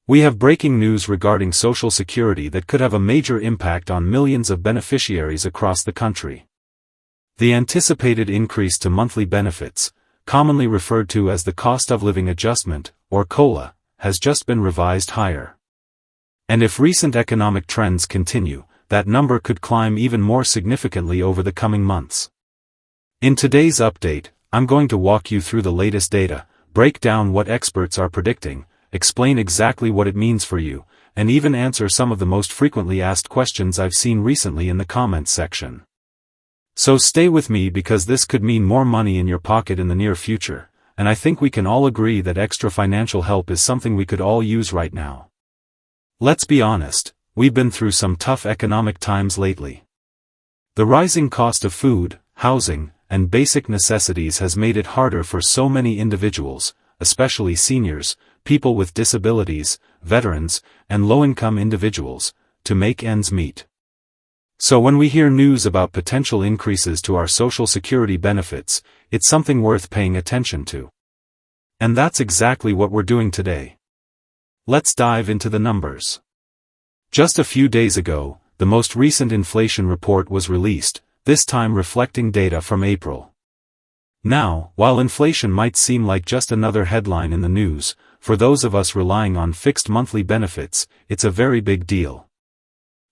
We have breaking news regarding Social Security that could have a major impact on millions of beneficiaries across the country. The anticipated increase to monthly benefits, commonly referred to as the Cost of Living Adjustment, or COLA, has just been revised higher. And if recent economic trends continue, that number could climb even more significantly over the coming months. In today's update, I'm going to walk you through the latest data, break down what experts are predicting, explain exactly what it means for you, and even answer some of the most frequently asked questions I've seen recently in the comments section. So stay with me because this could mean more money in your pocket in the near future, and I think we can all agree that extra financial help is something we could all use right now. Let's be honest, we've been through some tough economic times lately. The rising cost of food, housing, and basic necessities has made it harder for so many individuals, especially seniors, people with disabilities, veterans, and low-income individuals, to make ends meet. So when we hear news about potential increases to our Social Security benefits, it's something worth paying attention to. And that's exactly what we're doing today. Let's dive into the numbers. Just a few days ago, the most recent inflation report was released, this time reflecting data from April. Now, while inflation might seem like just another headline in the news, for those of us relying on fixed monthly benefits, it's a very big deal.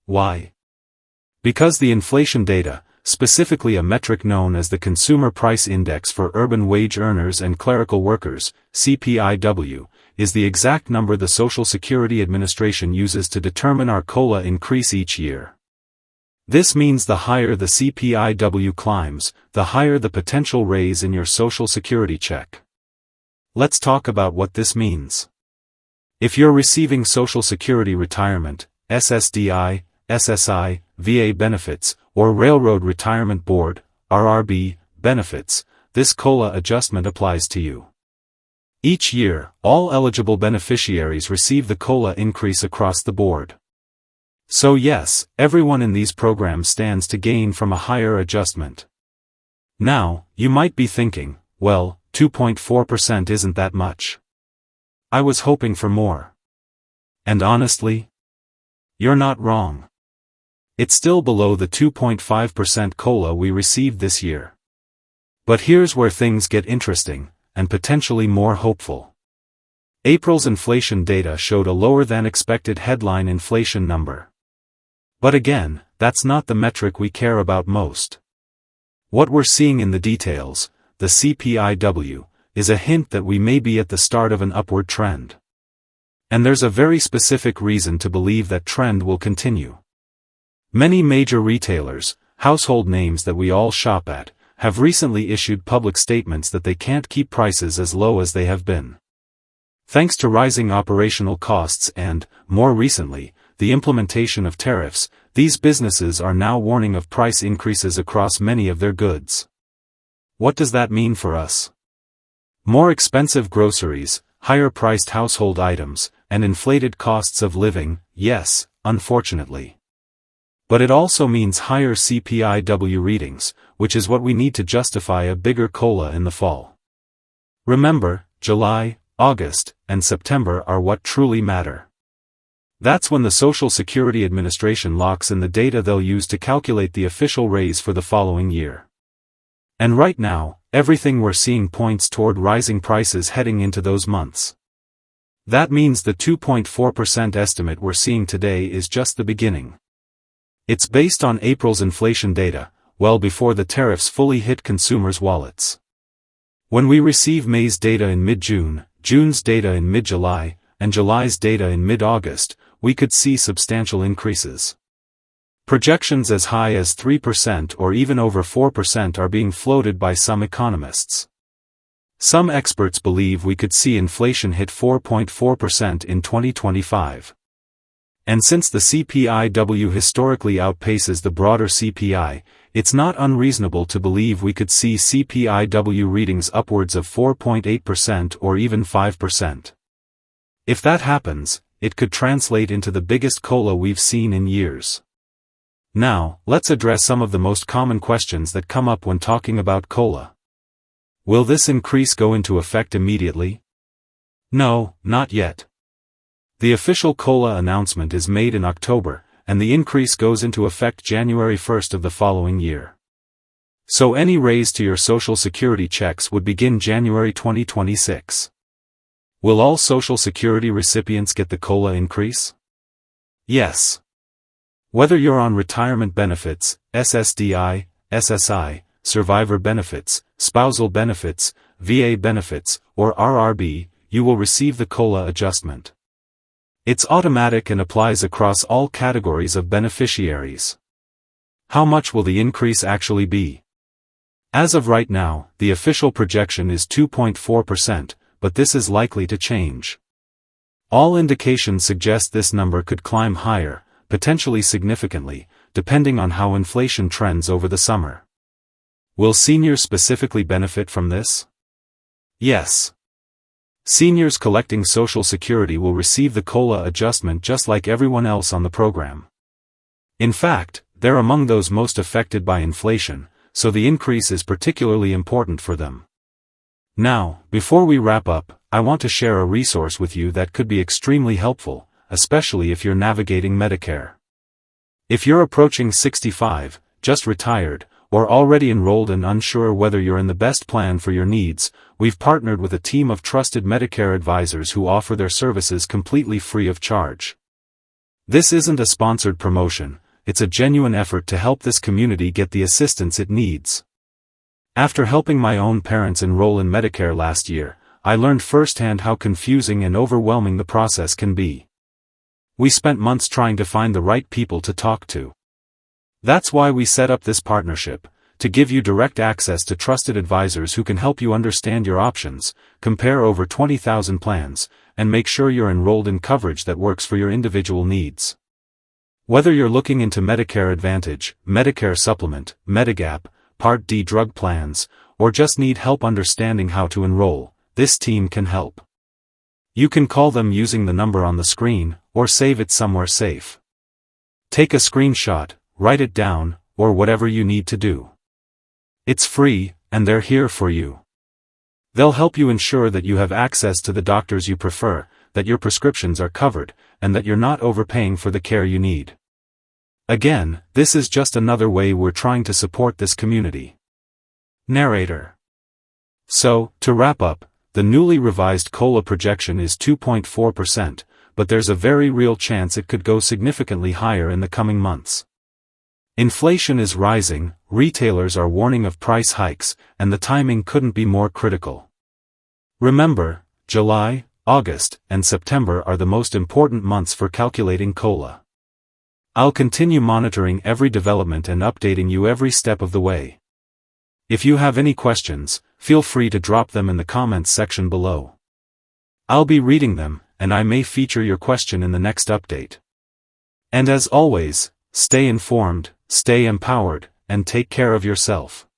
Why? Because the inflation data, specifically a metric known as the Consumer Price Index for urban wage earners and clerical workers, CPIW, is the exact number the Social Security Administration uses to determine our COLA increase each year. This means the higher the CPIW climbs, the higher the potential raise in your Social Security check. Let's talk about what this means. If you're receiving Social Security Retirement, SSDI, SSI, VA benefits, or Railroad Retirement Board, RRB, benefits, this COLA adjustment applies to you. Each year, all eligible beneficiaries receive the COLA increase across the board. So yes, everyone in these programs stands to gain from a higher adjustment. Now, you might be thinking, well, 2.4% isn't that much. I was hoping for more. And honestly, you're not wrong. It's still below the 2.5% COLA we received this year. But here's where things get interesting, and potentially more hopeful. April's inflation data showed a lower than expected headline inflation number. But again, that's not the metric we care about most. What we're seeing in the details, the CPIW, is a hint that we may be at the start of an upward trend. And there's a very specific reason to believe that trend will continue. Many major retailers, household names that we all shop at, have recently issued public statements that they can't keep prices as low as they have been. Thanks to rising operational costs and, more recently, the implementation of tariffs, these businesses are now warning of price increases across many of their goods. What does that mean for us? More expensive groceries, higher-priced household items, and inflated costs of living, yes, unfortunately. But it also means higher CPIW readings, which is what we need to justify a bigger COLA in the fall. Remember, July, August, and September are what truly matter. That's when the Social Security Administration locks in the data they'll use to calculate the official raise for the following year. And right now, everything we're seeing points toward rising prices heading into those months. That means the 2.4% estimate we're seeing today is just the beginning. It's based on April's inflation data, well before the tariffs fully hit consumers' wallets. When we receive May's data in mid-June, June's data in mid-July, and July's data in mid-August, we could see substantial increases. Projections as high as 3% or even over 4% are being floated by some economists. Some experts believe we could see inflation hit 4.4% in 2025. And since the CPIW historically outpaces the broader CPI, it's not unreasonable to believe we could see CPIW readings upwards of 4.8% or even 5%. If that happens, it could translate into the biggest COLA we've seen in years. Now, let's address some of the most common questions that come up when talking about COLA. Will this increase go into effect immediately? No, not yet. The official COLA announcement is made in October, and the increase goes into effect January 1st of the following year. So any raise to your Social Security checks would begin January 2026. Will all Social Security recipients get the COLA increase? Yes. Whether you're on retirement benefits, SSDI, SSI, survivor benefits, spousal benefits, VA benefits, or RRB, you will receive the COLA adjustment. It's automatic and applies across all categories of beneficiaries. How much will the increase actually be? As of right now, the official projection is 2.4%, but this is likely to change. All indications suggest this number could climb higher, potentially significantly, depending on how inflation trends over the summer. Will seniors specifically benefit from this? Yes. Seniors collecting Social Security will receive the COLA adjustment just like everyone else on the program. In fact, they're among those most affected by inflation, so the increase is particularly important for them. Now, before we wrap up, I want to share a resource with you that could be extremely helpful, especially if you're navigating Medicare. If you're approaching 65, just retired, or already enrolled and unsure whether you're in the best plan for your needs, we've partnered with a team of trusted Medicare advisors who offer their services completely free of charge. This isn't a sponsored promotion, it's a genuine effort to help this community get the assistance it needs. After helping my own parents enroll in Medicare last year, I learned firsthand how confusing and overwhelming the process can be. We spent months trying to find the right people to talk to. That's why we set up this partnership, to give you direct access to trusted advisors who can help you understand your options, compare over 20,000 plans, and make sure you're enrolled in coverage that works for your individual needs. Whether you're looking into Medicare Advantage, Medicare Supplement, Medigap, Part D drug plans, or just need help understanding how to enroll, this team can help. You can call them using the number on the screen, or save it somewhere safe. Take a screenshot, write it down, or whatever you need to do. It's free, and they're here for you. They'll help you ensure that you have access to the doctors you prefer, that your prescriptions are covered, and that you're not overpaying for the care you need. Again, this is just another way we're trying to support this community. Narrator. So, to wrap up, the newly revised COLA projection is 2.4%, but there's a very real chance it could go significantly higher in the coming months. Inflation is rising, retailers are warning of price hikes, and the timing couldn't be more critical. Remember, July, August, and September are the most important months for calculating COLA. I'll continue monitoring every development and updating you every step of the way. If you have any questions, feel free to drop them in the comments section below. I'll be reading them, and I may feature your question in the next update. And as always, stay informed, stay empowered, and take care of yourself.